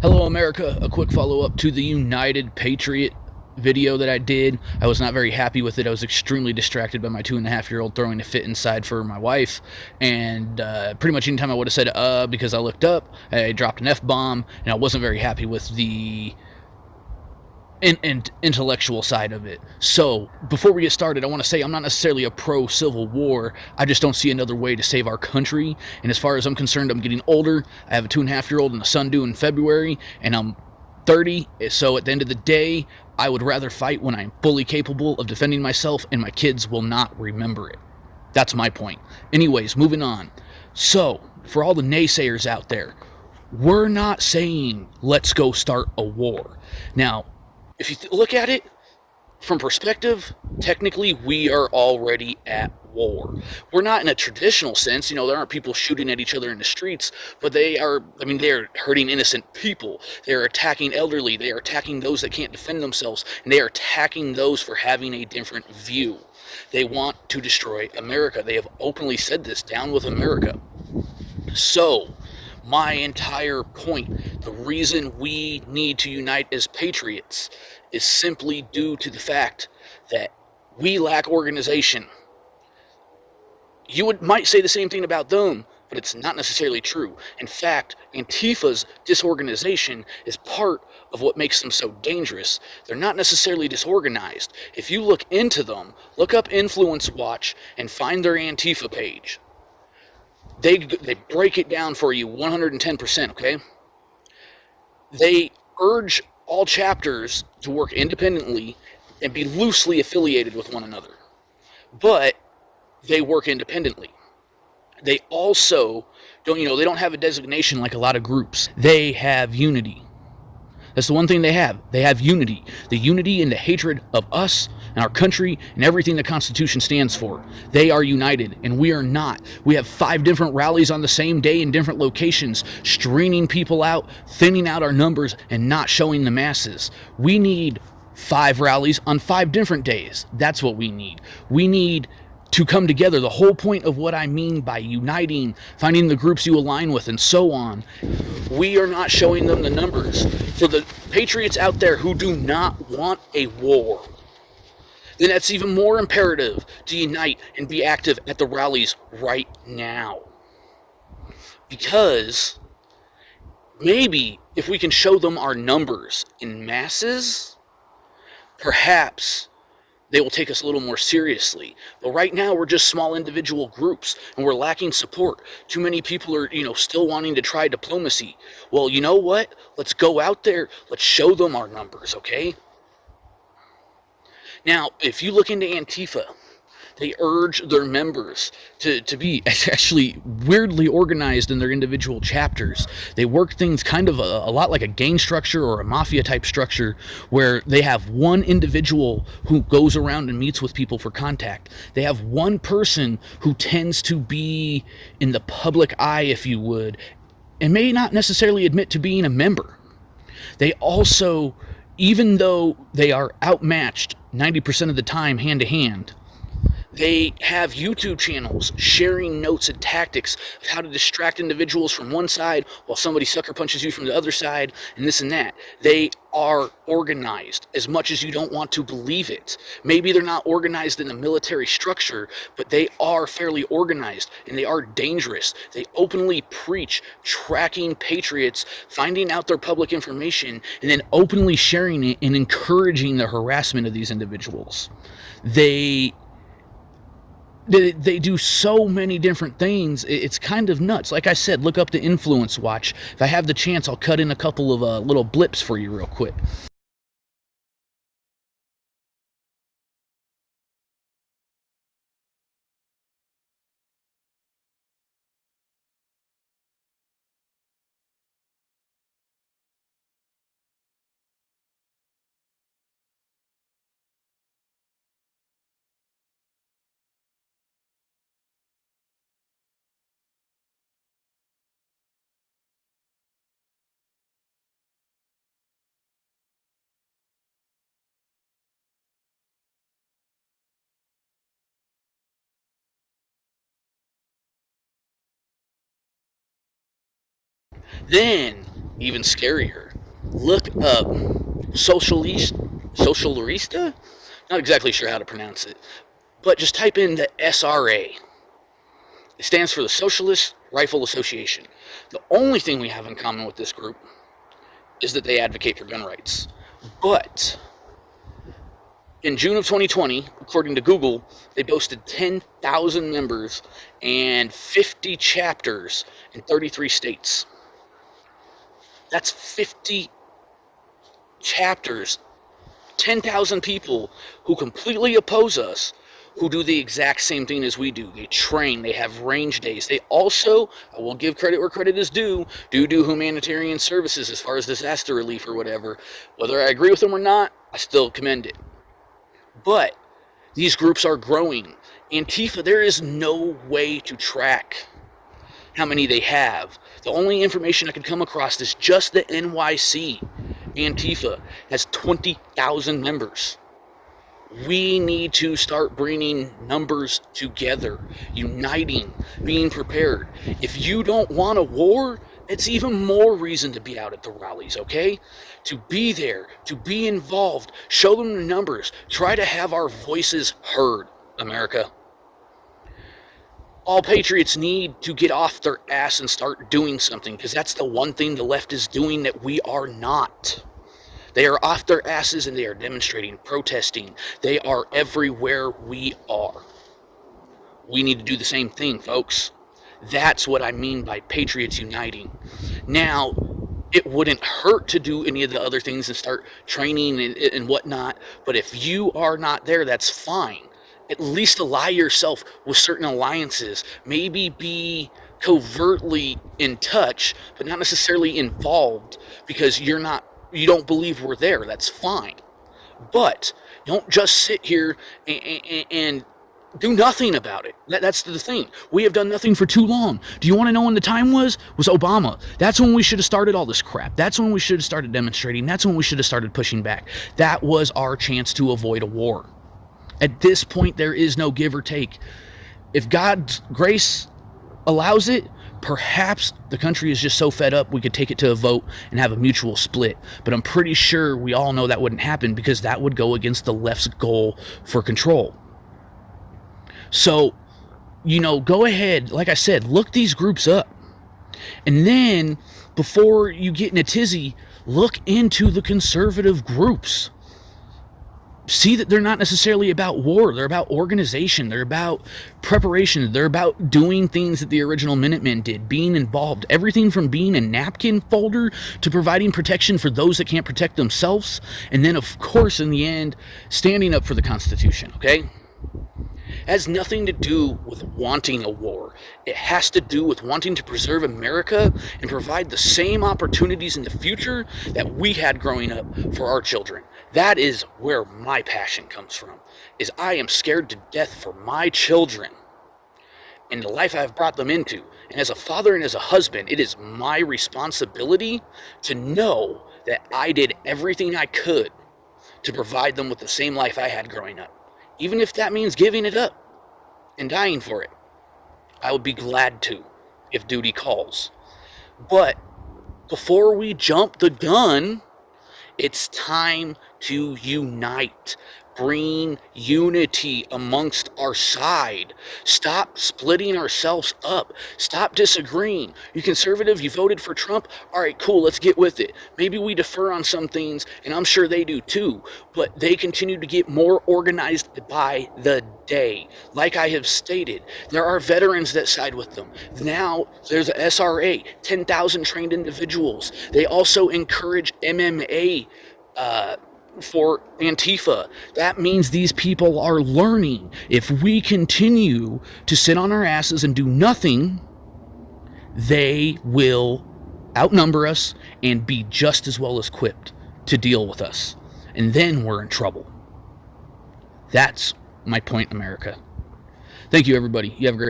Hello, America. A quick follow-up to the United Patriot video that I did. I was not very happy with it. I was extremely distracted by my 2.5-year-old throwing a fit inside for my wife. And pretty much anytime I would have said, because I looked up, I dropped an F-bomb, and I wasn't very happy with the intellectual side of it. So, before we get started, I want to say I'm not necessarily a pro-Civil War. I just don't see another way to save our country. And as far as I'm concerned, I'm getting older. I have a 2.5-year-old and a son due in February, and I'm 30. So at the end of the day, I would rather fight when I'm fully capable of defending myself, and my kids will not remember it. That's my point. Anyways, moving on. So, for all the naysayers out there, we're not saying let's go start a war. Now, if you look at it from perspective, technically we are already at war. We're not in a traditional sense, there aren't people shooting at each other in the streets, but they're hurting innocent people. They're attacking elderly, they are attacking those that can't defend themselves, and they are attacking those for having a different view. They want to destroy America. They have openly said this, down with America. So, my entire point, the reason we need to unite as patriots is simply due to the fact that we lack organization. You might say the same thing about them, but it's not necessarily true. In fact, Antifa's disorganization is part of what makes them so dangerous. They're not necessarily disorganized. If you look into them, look up Influence Watch and find their Antifa page. They break it down for you 110%, okay? They urge all chapters to work independently and be loosely affiliated with one another. But they work independently. They also they don't have a designation like a lot of groups. They have unity. That's the one thing they have. They have unity. The unity and the hatred of us and our country and everything the Constitution stands for. They are united, and we are not. We have 5 different rallies on the same day in different locations, straining people out, thinning out our numbers, and not showing the masses. We need 5 rallies on 5 different days. That's what we need. We need to come together. The whole point of what I mean by uniting, finding the groups you align with, and so on. We are not showing them the numbers. For the patriots out there who do not want a war, then that's even more imperative to unite and be active at the rallies right now. Because maybe if we can show them our numbers in masses, perhaps they will take us a little more seriously. But right now, we're just small individual groups, and we're lacking support. Too many people are, still wanting to try diplomacy. Well, you know what? Let's go out there. Let's show them our numbers, okay? Now, if you look into Antifa, they urge their members to be actually weirdly organized in their individual chapters. They work things kind of a lot like a gang structure or a mafia type structure, where they have one individual who goes around and meets with people for contact. They have one person who tends to be in the public eye, if you would, and may not necessarily admit to being a member. They also, even though they are outmatched 90% of the time hand to hand, they have YouTube channels sharing notes and tactics of how to distract individuals from one side while somebody sucker punches you from the other side, and this and that. They are organized, as much as you don't want to believe it. Maybe they're not organized in a military structure, but they are fairly organized, and they are dangerous. They openly preach tracking patriots, finding out their public information, and then openly sharing it and encouraging the harassment of these individuals. They do so many different things. It's kind of nuts. Like I said, look up the Influence Watch. If I have the chance, I'll cut in a couple of little blips for you real quick. Then even scarier. Look up Socialista? Not exactly sure how to pronounce it, but just type in the SRA. It stands for the Socialist Rifle Association. The only thing we have in common with this group is that they advocate for gun rights. But in June of 2020, according to Google, they boasted 10,000 members and 50 chapters in 33 states. That's 50 chapters, 10,000 people who completely oppose us, who do the exact same thing as we do. They train, they have range days. They also, I will give credit where credit is due, do humanitarian services as far as disaster relief or whatever. Whether I agree with them or not, I still commend it. But these groups are growing. Antifa, there is no way to track how many they have. The only information I could come across is just the NYC. Antifa has 20,000 members. We need to start bringing numbers together, uniting, being prepared. If you don't want a war, it's even more reason to be out at the rallies, okay? To be there, to be involved, show them the numbers, try to have our voices heard, America. All patriots need to get off their ass and start doing something, because that's the one thing the left is doing that we are not. They are off their asses and they are demonstrating, protesting. They are everywhere we are. We need to do the same thing, folks. That's what I mean by patriots uniting. Now, it wouldn't hurt to do any of the other things and start training and whatnot, but if you are not there, that's fine. At least ally yourself with certain alliances. Maybe be covertly in touch, but not necessarily involved, because you don't believe we're there. That's fine. But don't just sit here and do nothing about it. That's the thing. We have done nothing for too long. Do you want to know when the time was? Was Obama. That's when we should have started all this crap. That's when we should have started demonstrating. That's when we should have started pushing back. That was our chance to avoid a war. At this point, there is no give or take. If God's grace allows it, perhaps the country is just so fed up we could take it to a vote and have a mutual split. But I'm pretty sure we all know that wouldn't happen, because that would go against the left's goal for control. So, go ahead, like I said, look these groups up. And then, before you get in a tizzy, look into the conservative groups. See that they're not necessarily about war. They're about organization. They're about preparation. They're about doing things that the original Minutemen did, being involved. Everything from being a napkin folder to providing protection for those that can't protect themselves. And then, of course, in the end, standing up for the Constitution, okay? It has nothing to do with wanting a war. It has to do with wanting to preserve America and provide the same opportunities in the future that we had growing up for our children. That is where my passion comes from, is I am scared to death for my children and the life I've brought them into. And as a father and as a husband, it is my responsibility to know that I did everything I could to provide them with the same life I had growing up. Even if that means giving it up and dying for it, I would be glad to if duty calls. But before we jump the gun, it's time to unite. Bring unity amongst our side. Stop splitting ourselves up. Stop disagreeing. You conservative, you voted for Trump? All right, cool, let's get with it. Maybe we defer on some things, and I'm sure they do too, but they continue to get more organized by the day. Like I have stated, there are veterans that side with them. Now, there's a SRA, 10,000 trained individuals. They also encourage MMA for Antifa. That means these people are learning. If we continue to sit on our asses and do nothing, they will outnumber us and be just as well equipped to deal with us. And then we're in trouble. That's my point, America. Thank you, everybody. You have a great